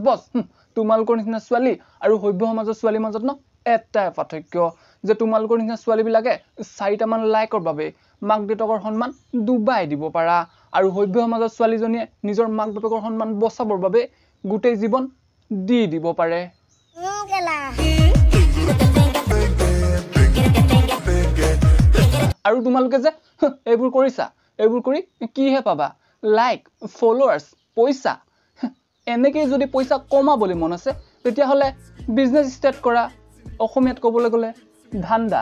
বছ তোমালোকৰ নিচিনা ছোৱালী আৰু সভ্য সমাজৰ ছোৱালীৰ মাজত ন এটাই পাৰ্থক্য যে তোমালোকৰ নিচিনা ছোৱালীবিলাকে 4টামান লাইকৰ বাবে মাক দেউতাকৰ সন্মান ডুবাই দিব পাৰা আৰু সভ্য সমাজৰ ছোৱালীজনীয়ে নিজৰ মাক দেউতাকৰ সন্মান বচাবৰ বাবে গোটেই জীৱন দি দিব পাৰে আৰু তোমালোকে যে এইবোৰ কৰিছা এইবোৰ কৰি কিহে পাবা লাইক ফলোৱাৰ্ছ পইচা এনেকৈ যদি পইচা কমাবলৈ মন আছে তেতিয়াহ'লে বিজনেছ ষ্টাৰ্ট কৰা অসমীয়াত ক'বলৈ গ'লে ধান্দা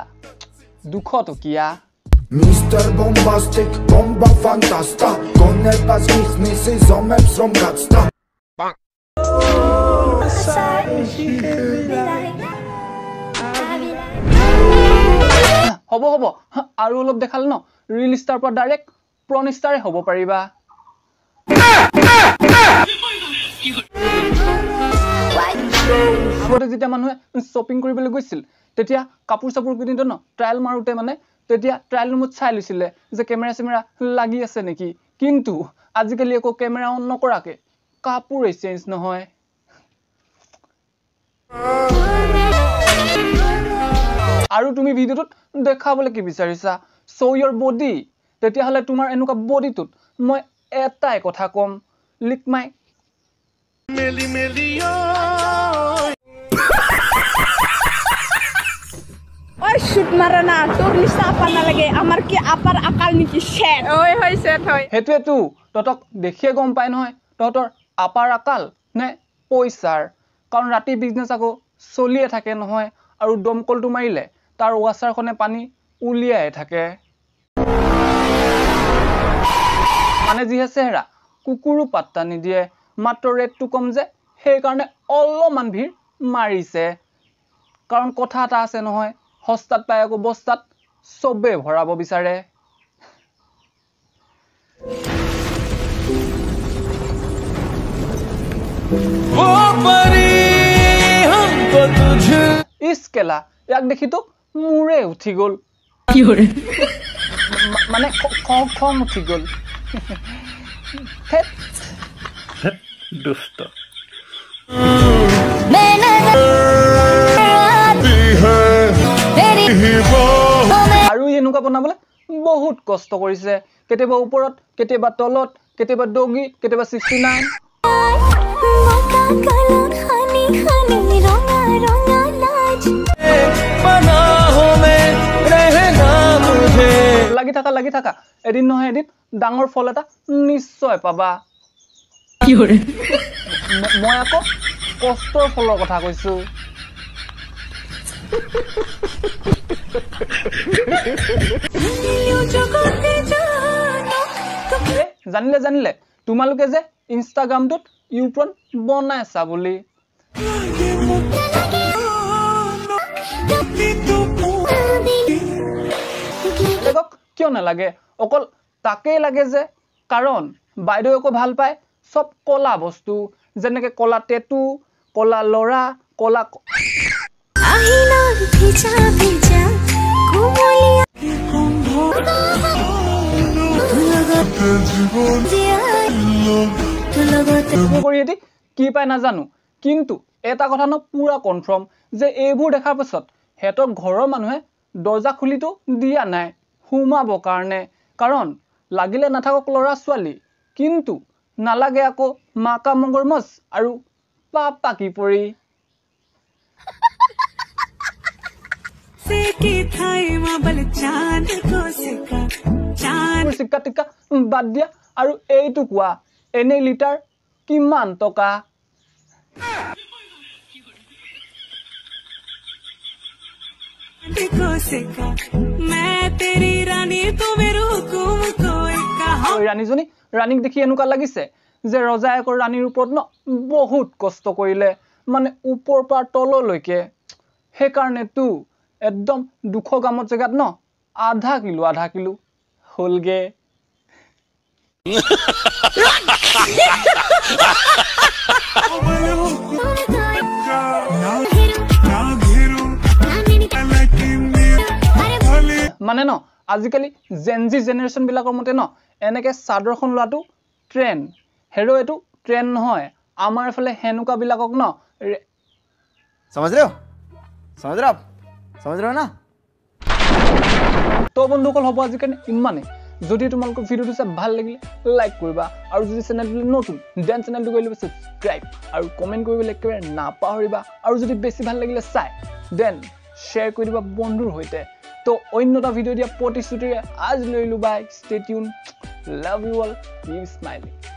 দুখটকীয়া Mr. Bombastic, bomba fantasta Con el pasquismis y zomep zomgatsta হ'ব হ'ব আৰু অলপ দেখাল ন ৰিল ষ্টাৰ পৰা ডাইৰেক্ট প্ৰন ষ্টাৰে হ'ব পাৰিবা আগতে যেতিয়া মানুহে শ্বপিং কৰিবলৈ গৈছিল তেতিয়া কাপোৰ চাপোৰ কিনিতে ন ট্ৰায়েল মাৰোতে মানে তেতিয়া ট্ৰায়েল ৰুমত চাই লৈছিলে যে কেমেৰা চেমেৰা লাগি আছে নেকি কিন্তু আজিকালি একো কেমেৰা অন নকৰাকে কাপোৰ চেঞ্জ নহয় আৰু তুমি ভিডিঅ'টোত দেখাবলৈ কি বিচাৰিছা show your body তেতিয়াহ'লে তোমাৰ এনেকুৱা বডিটোত মই এটাই কথা কম লিক মাই মেলি মেলি ওই শুট মারা না তোর নিচা আপা না লাগে আমার কি আপার আকাল নেকি সেট ওই হয় সেট হয় হেতুৱেটো ততক দেখিয়ে গম পাই নহয় ততৰ আপাৰ আকাল নে পইচাৰ কাৰণ ৰাতি বিজনেছ আকৌ চলিয়ে থাকে নহয় আৰু দমকলটো মাৰিলে তাৰ ৱাছাৰখনে পানী উলিয়াই থাকে মানে যিহে চেহেৰা কুকুৰো পাত্তা নিদিয়ে মাত্ৰ ৰেটটো কম যে সেইকাৰণে অলপমান ভিৰ মাৰিছে কাৰণ কথা এটা আছে নহয় হস্তাত পাই আকৌ বস্তাত চবে ভৰাব বিচাৰে ইস্কেলা ইয়াক দেখিতো মুৰে উঠি গ'ল কি হৰে মানে খং উঠি গ'ল দুষ্ট আৰু এনেকুৱা বনাবলৈ বহুত কষ্ট কৰিছে কেতিয়াবা ওপৰত কেতিয়াবা তলত কেতিয়াবা ডগি কেতিয়াবা 69 লাগি থাকা এদিন নহয় এদিন ডাঙৰ ফল এটা নিশ্চয় পাবা কি হৰে মই আকৌ কষ্টৰ ফলৰ কথা কৈছো জানিলে তোমালোকে যে ইনষ্টাগ্ৰামটোত ইউপ্ৰন বনাইছা বুলি কিয় নালাগে অকল তাকেই লাগে যে কাৰণ বাইদেউ আকৌ ভাল পায় সব কলা বস্তু যেনেকে কলা টেটু কলা লৰা কলা কি পাই নাজানো কিন্তু এটা কথা ন পুৰা কনফাৰ্ম যে এইবোৰ দেখাৰ পাছত হেতৰ ঘৰৰ মানুহে দৰ্জা খুলিটো দিয়া নাই হুমাব কাৰণে কাৰণ লাগিলে নাথাকক লৰা ছোৱালী কিন্তু নালাগে আকৌ মাকা মগৰমছ আৰু পাপা কি পৰি চিক্কা টিক্কা বাদ দিয়া আৰু এইটো কোৱা এনে লিটাৰ কিমান টকা ৰাণীজনী ৰাণীক দেখি এনেকুৱা লাগিছে যে ৰজায়েকৰ ৰাণীৰ ওপৰত ন বহুত কষ্ট কৰিলে মানে ওপৰৰ পৰা তললৈকে সেইকাৰণেতো একদম 200 গ্ৰামৰ জেগাত ন আধা কিলো হলগে মানে ন আজিকালি জেনজি জেনেৰেশ্যন বিলাকৰ মতে ন এনেকে চাদৰখন লোৱাটো ট্ৰেন্ড হেৰো এটো ট্ৰেন্ড নহয় আমাৰ ফালে হেনুকাবিলাকক ন समझ रहे हो आप समझ रहे हो ना তো বন্ধুসকল হ'ব আজি কাৰণে ইমানেই যদি তোমালোকৰ ভিডিঅ'টো চাই ভাল লাগিলে লাইক কৰিবা আৰু যদি চেনেলটো নতুন দেন চেনেলটো কৰি ল'বা ছাবস্ক্ৰাইব আৰু কমেণ্ট কৰিবলৈ একেবাৰে নাপাহৰিবা আৰু যদি বেছি ভাল লাগিলে চাই দেন শ্বেয়াৰ কৰি দিবা বন্ধুৰ সৈতে তো অন্য এটা ভিডিঅ' দিয়া প্ৰতিশ্ৰুতিৰে আজ লৈ লো bye stay tune love you all keep smiling